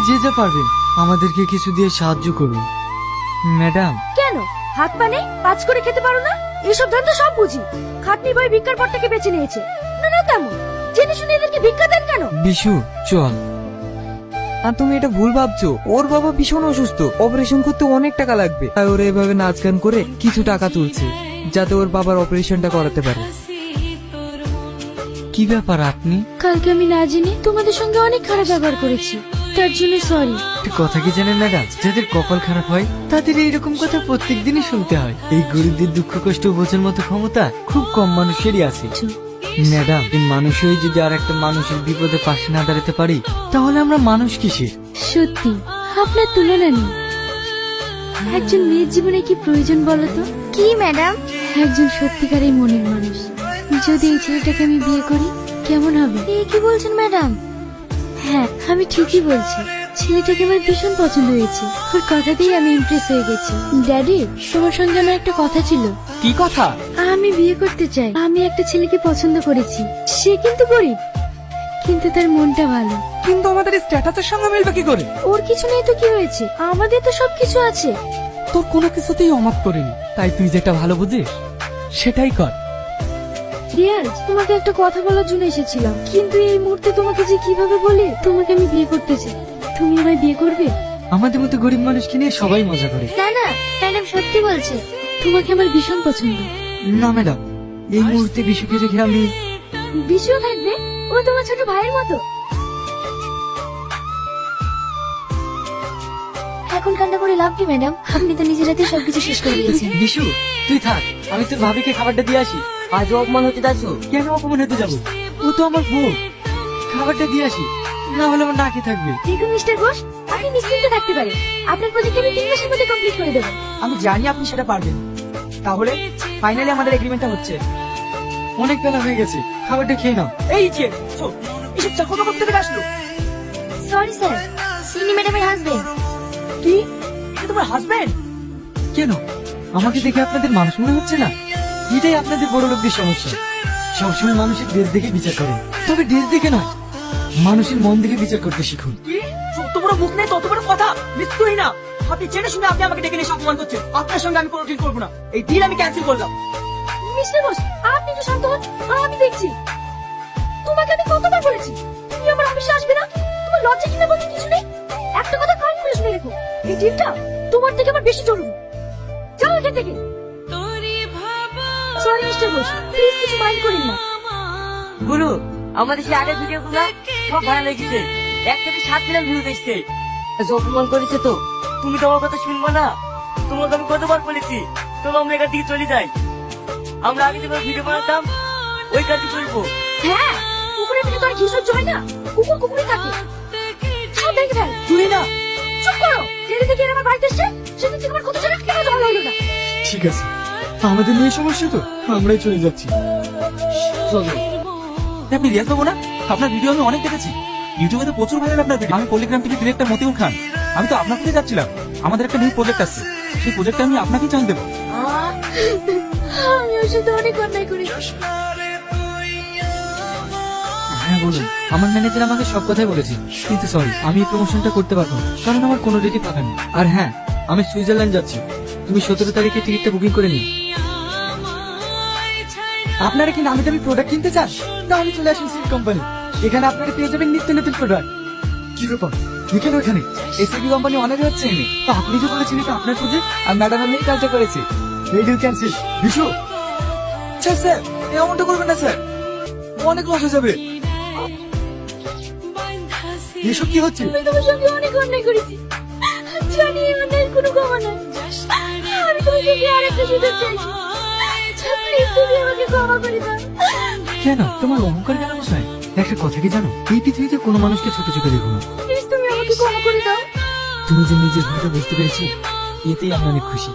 যে যা পারবেন আমাদেরকে কিছু দিয়ে সাহায্য করুন ম্যাডাম। কেন হাত পা নেই, কাজ করে খেতে পারো না? এসব ধান্দা সব বুঝি। খাটনি ভাই ভিক্ষার পথটাকে বেছে নিয়েছে। না না, তেমন জেনে শুনে এদেরকে ভিক্ষা দেন কেন? বিশু চল। আর তুমি এটা ভুল ভাবছো, ওর বাবা ভীষণ অসুস্থ, অপারেশন করতে অনেক টাকা লাগবে, তাই ওরা এভাবে নাচ গান করে কিছু টাকা তুলছে যাতে ওর বাবার অপারেশনটা করাতে পারে। কি ব্যাপার আপনি? কালকে আমি না জেনে তোমাদের সঙ্গে অনেক খারাপ ব্যবহার করেছি, তার জন্য সরি। একটা কথা কি জানেন ম্যাডাম, যাদের কপাল খারাপ হয় তাদের এইরকম কথা প্রত্যেক দিনই শুনতে হয়। এই গরিবদের দুঃখ কষ্ট বোঝার মতো ক্ষমতা খুব কম মানুষেরই আছে। ম্যাডাম, এই মানুষ হয়ে যদি আর একটা মানুষের বিপদে পাশে না দাঁড়াতে পারি তাহলে আমরা মানুষ কিসের? সত্যি আপনার তুলনা নেই। একজন মেয়ের জীবনে কি প্রয়োজন বলো তো? কি ম্যাডাম? একজন সত্যিকারের মনের মানুষ। যদি এই ছেলেটাকে আমি বিয়ে করি কেমন হবে? কি বলছেন ম্যাডাম? হ্যাঁ, আমি ঠিকই বলছি। ছেলেটাকে আমার ভীষণ পছন্দ হয়েছে, ওর কথাতেই আমি ইমপ্রেস হয়ে গেছি। ড্যাডি, তোমার সঙ্গে আমার একটা কথা ছিল। কি কথা? আমি বিয়ে করতে চাই। আমি একটা ছেলেকে পছন্দ করেছি, সে কিন্তু গরিব, কিন্তু তার মনটা ভালো। কিন্তু আমাদের স্ট্যাটাসের সঙ্গে মিলবে কি করে? ওর কিছু নেই তো কি হয়েছে, আমাদের তো সবকিছু আছে। তোর কোনো কিছুতেই অমত করিনি, তাই তুই যেটা ভালো বুঝিস সেটাই কর। রিয়াজ, তোমাকে একটা কথা বলার জন্য এসেছিলাম, কিন্তু এই মুহূর্তে তোমাকে যে কিভাবে বলি। তোমাকে আমি বিয়ে করতে চাই, তুমি আমায় বিয়ে করবে? আমাদের মতো গরিব মানুষকে নিয়ে সবাই মজা করে। না না ম্যাডাম, সত্যি বলছে, তোমাকে আমার ভীষণ পছন্দ। না ম্যাডাম, এই মুহূর্তে বিশুকে রেখে আমি। বিশুও থাকবে? ও তোমার ছোট ভাইয়ের মতো। এখন কান্না করে লাভ কি ম্যাডাম? আপনি তো নিজের হাতে সবকিছু শেষ করে দিয়েছেন। বিশু তুই থাক, আমি তোর ভাবিকে খাবারটা দিয়ে আসি। আজ অপমান হতে যাচ্ছো? কেন অপমান হতে যাবো? ও তো আমার বউ। খাবারটা দিয়ে আসি, না হলে আমার না খেয়ে থাকবে। দেখুন মিস্টার ঘোষ, আপনি নিশ্চিন্তে থাকতে পারেন। আপনার প্রজেক্ট আমি 3 মাসের মধ্যে কমপ্লিট করে দেবো। আমি জানি আপনি সেটা পারবেন। তাহলে ফাইনালি আমাদের এগ্রিমেন্টটা হচ্ছে। অনেক বেলা হয়ে গেছে, খাবারটা খেয়ে নাও। এই যে এসব চাকরি করতে পেরে আসলো। সরি স্যার, সিনি ম্যাডামের হাজবেন্ড। কি? এটা তোমার হাজবেন্ড? কেন আমাকে দেখে আপনাদের মানুষ মনে হচ্ছে না? এটাই আপনাদের বড় লোকদের সমস্যা। সবসময় মানুষের ড্রেস দেখে বিচার করেন, তবে ড্রেস দেখে নয়, মানুষের মন দেখে বিচার করতে শিখুন। কি? যত বড় মুখ নেই তত বড় কথা। নিশ্চয়ই না। আপনি জেনে শুনে আপনি আমাকে ডেকে নিয়ে অপমান করছেন। আপনার সঙ্গে আমি কোনো ডিল করবো না। এই ডিল আমি ক্যান্সেল করলাম। মিস্টার ঘোষ, আপনি একটু শান্ত হন, আমি দেখছি। তোমাকে আমি কতবার বলেছি তুমি আমার অফিসে আসবে না? তোমার লজ্জা কিনা বলতে কিছু নেই? একটা কথা কান খুলে শুনে রেখো, এই ডিলটা তোমার থেকে আমার বেশি জরুরি। চলো এখান থেকে। সরি মিস্টার ঘোষ, প্লিজ কিছু মাইন্ড করেন না। গুরু, আমাদের সেই আগের ভিডিও গুলো সব ভালো লেগেছে। 1 থেকে 7 মিলিয়ন ভিউজ এসছে। অপমান করেছে তো তুমি তো আমার কথা শুনবো না? তোমাকে আমি কতবার বলেছি চলো আমরা এখান থেকে চলে যাই। আমরা আগে যেভাবে ভিডিও বানাতাম ওই কাজই করবো। হ্যাঁ, কুকুরের পেটে তো আর ঘি সহ্য হয় না। কুকুর কুকুরই থাকে। সব দেখে ফেল। তুই না। চুপ করো। যেদিন থেকে এরা আমার বাড়িতে এসছে সেদিন থেকে আমার কথা ছাড়া কেন ভালো হলো না। ঠিক আছে, আমাদের নিয়ে সমস্যা তো আমরাই চলে যাচ্ছি। চলো। আপনি রিয়াজ বাবু না? আপনার ভিডিও আমি অনেক দেখেছি, ইউটিউবে তো প্রচুর ভাইরাল আপনার ভিডিও। আমি পলিগ্রাম টিভি ডিরেক্টর মতিউর খান। আমি তো আপনার কাছে যাচ্ছিলাম, আমাদের একটা নিউ প্রজেক্ট আছে, সেই প্রজেক্টে আমি আপনাকেই চান্স দেবো। আমি ওর সাথে অনেক অন্যায় করেছি। হ্যাঁ বলুন, আমার ম্যানেজার আমাকে সব কথাই বলেছে, কিন্তু সরি আমি এই প্রমোশনটা করতে পারবো না, কারণ আমার কোনো ডেটই ফাঁকা নেই। আর হ্যাঁ, আমি সুইজারল্যান্ড যাচ্ছি, তুমি 17 তারিখে টিকিটটা বুকিং করে নিও। আপনারা কি নামি দামি প্রোডাক্ট কিনতে চান? তাহলে চলে আসুন সিল্ক কোম্পানি। এখানে আপনারা পেয়ে যাবেন নিত্য নতুন প্রোডাক্ট। কি ব্যাপার, এখানে ওখানে এসিবি কোম্পানি অনেক হচ্ছে। তো আপনি যে বলেছেন এটা আপনার প্রজেক্ট, আর ম্যাডাম আমি কাজটা করেছি। Radio cancel. Bishu sir sir এমনটা করবেন না স্যার, অনেক লস হয়ে যাবে। এসব কি হচ্ছে? আমি তোমার সঙ্গে অনেক অন্যায় করেছি, জানি এই অন্যায়ের কোনো ক্ষমা নাই। আমি তোমার সঙ্গে আরেকটা সুযোগ চাইছি, প্লিজ তুমি আমাকে ক্ষমা করে দাও। কেন তোমার অহংকার কেন বসায়? একটা কথা কি জানো, এই পৃথিবীতে কোনো মানুষকে ছোট চোখে দেখো না। প্লিজ তুমি আমাকে ক্ষমা করে দাও। তুমি যে নিজের ভুলটা বুঝতে পেরেছো, এতেই আমি অনেক খুশি।